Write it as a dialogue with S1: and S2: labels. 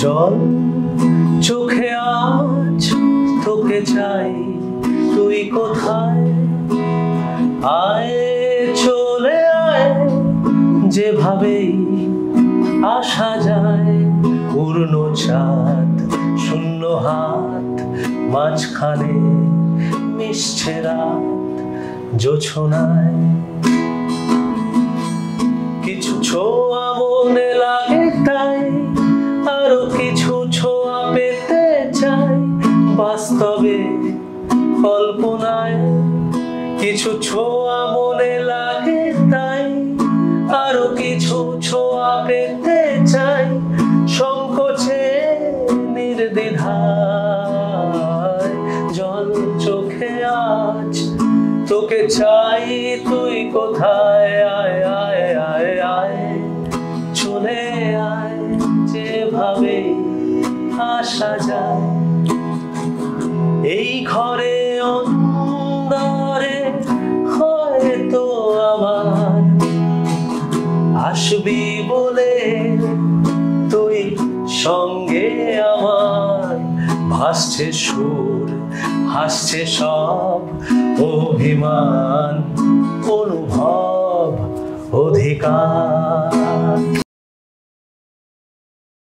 S1: জল চোখে আজ তোকে চাই, তুই কোথায়? আয় চলে আয়, যেভাবেই আসা যায়। পূর্ণ চাঁদ শূন্য হাত, মাঝখানে মিশছে রাত জোছনায়। কিছু ছোঁয়া মনে লাগে তাই, আরো কিছু ছোঁয়া পেতে চাই বাস্তবে কল্পনায়। কিছু ছোঁয়া মনে লাগে তাই, আরো কিছু ছোঁয়া পেতে চাই সংকোচে নির্দ্বিধায়। জল চোখে আজ তোকে চাই, তুই কোথায়? আয় আয় আয় আয়, চলে আয়, যেভাবে আসা যায়। এই ঘরে অন্ধকারে হয়তো আবার আসবি বলে তুই সঙ্গে আমার। ভাসছে সুর, হাসছে সব অভিমান, অনুভব, অধিকার।